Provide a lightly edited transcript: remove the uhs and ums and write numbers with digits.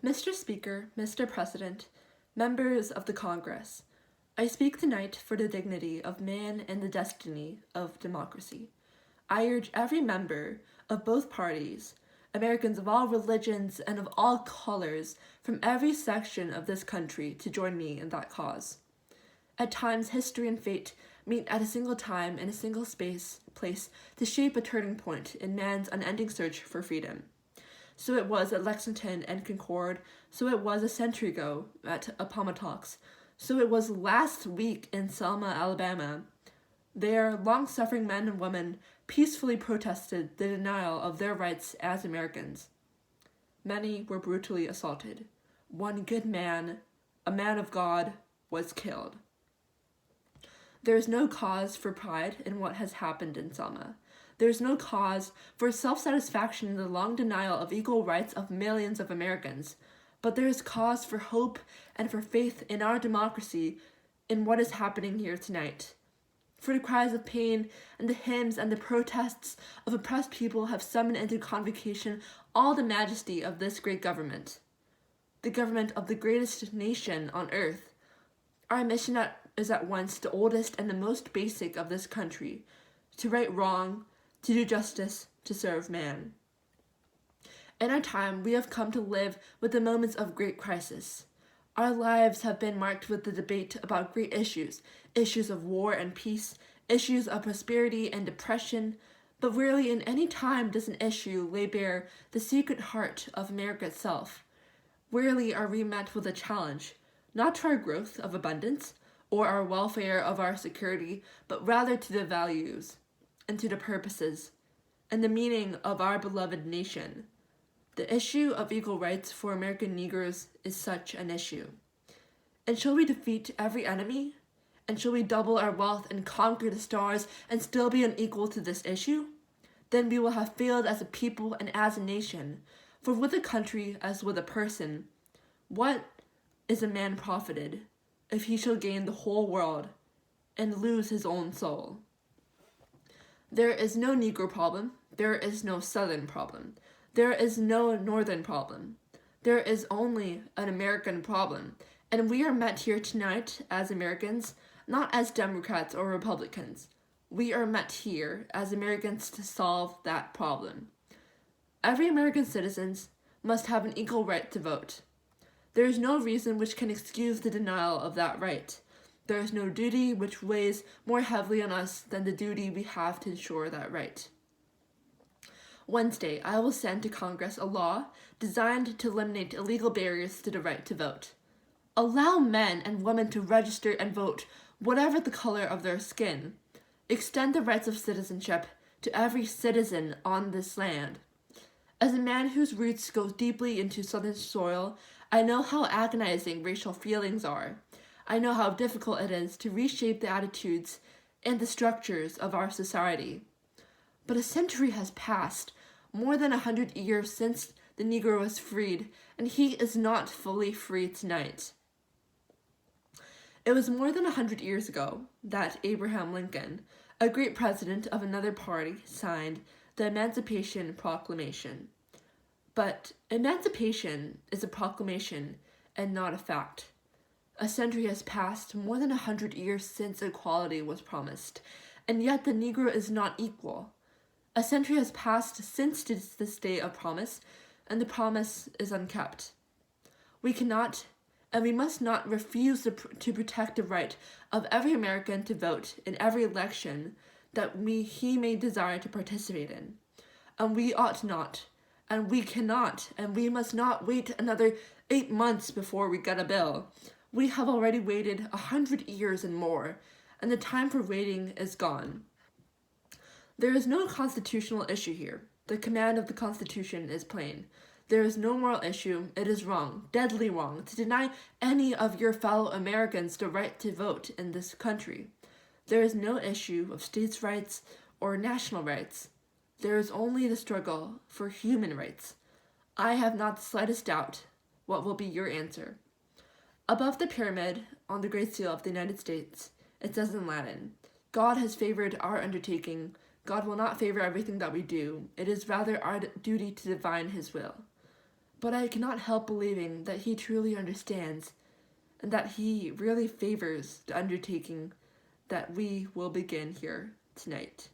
Mr. Speaker, Mr. President, members of the Congress, I speak tonight for the dignity of man and the destiny of democracy. I urge every member of both parties, Americans of all religions and of all colors from every section of this country to join me in that cause. At times, history and fate meet at a single time in a single place to shape a turning point in man's unending search for freedom. So it was at Lexington and Concord, so it was a century ago at Appomattox, so it was last week in Selma, Alabama. There, long-suffering men and women peacefully protested the denial of their rights as Americans. Many were brutally assaulted. One good man, a man of God, was killed. There is no cause for pride in what has happened in Selma. There is no cause for self-satisfaction in the long denial of equal rights of millions of Americans, but there is cause for hope and for faith in our democracy in what is happening here tonight. For the cries of pain and the hymns and the protests of oppressed people have summoned into convocation all the majesty of this great government, the government of the greatest nation on earth. Our mission is at once the oldest and the most basic of this country, to right wrong, to do justice, to serve man. In our time, we have come to live with the moments of great crisis. Our lives have been marked with the debate about great issues of war and peace, issues of prosperity and depression, but rarely in any time does an issue lay bare the secret heart of America itself. Rarely are we met with a challenge, not to our growth of abundance or our welfare of our security, but rather to the values and to the purposes and the meaning of our beloved nation. The issue of equal rights for American Negroes is such an issue. And shall we defeat every enemy? And shall we double our wealth and conquer the stars and still be unequal to this issue? Then we will have failed as a people and as a nation. For with a country as with a person, what is a man profited if he shall gain the whole world and lose his own soul? There is no Negro problem. There is no Southern problem. There is no Northern problem. There is only an American problem. And we are met here tonight as Americans, not as Democrats or Republicans. We are met here as Americans to solve that problem. Every American citizen must have an equal right to vote. There is no reason which can excuse the denial of that right. There is no duty which weighs more heavily on us than the duty we have to ensure that right. Wednesday, I will send to Congress a law designed to eliminate illegal barriers to the right to vote. Allow men and women to register and vote, whatever the color of their skin. Extend the rights of citizenship to every citizen on this land. As a man whose roots go deeply into Southern soil, I know how agonizing racial feelings are. I know how difficult it is to reshape the attitudes and the structures of our society. But a century has passed, more than 100 years since the Negro was freed, and he is not fully free tonight. It was more than 100 years ago that Abraham Lincoln, a great president of another party, signed the Emancipation Proclamation. But emancipation is a proclamation and not a fact. A century has passed, more than 100 years since equality was promised, and yet the Negro is not equal. A century has passed since this day of promise, and the promise is unkept. We cannot and we must not refuse to protect the right of every American to vote in every election that he may desire to participate in. And we ought not, and we cannot, and we must not wait another 8 months before we get a bill. We have already waited 100 years and more, and the time for waiting is gone. There is no constitutional issue here. The command of the Constitution is plain. There is no moral issue. It is wrong, deadly wrong, to deny any of your fellow Americans the right to vote in this country. There is no issue of states' rights or national rights. There is only the struggle for human rights. I have not the slightest doubt what will be your answer. Above the pyramid, on the Great Seal of the United States, it says in Latin, God has favored our undertaking. God will not favor everything that we do. It is rather our duty to divine his will. but I cannot help believing that he truly understands and that he really favors the undertaking that we will begin here tonight.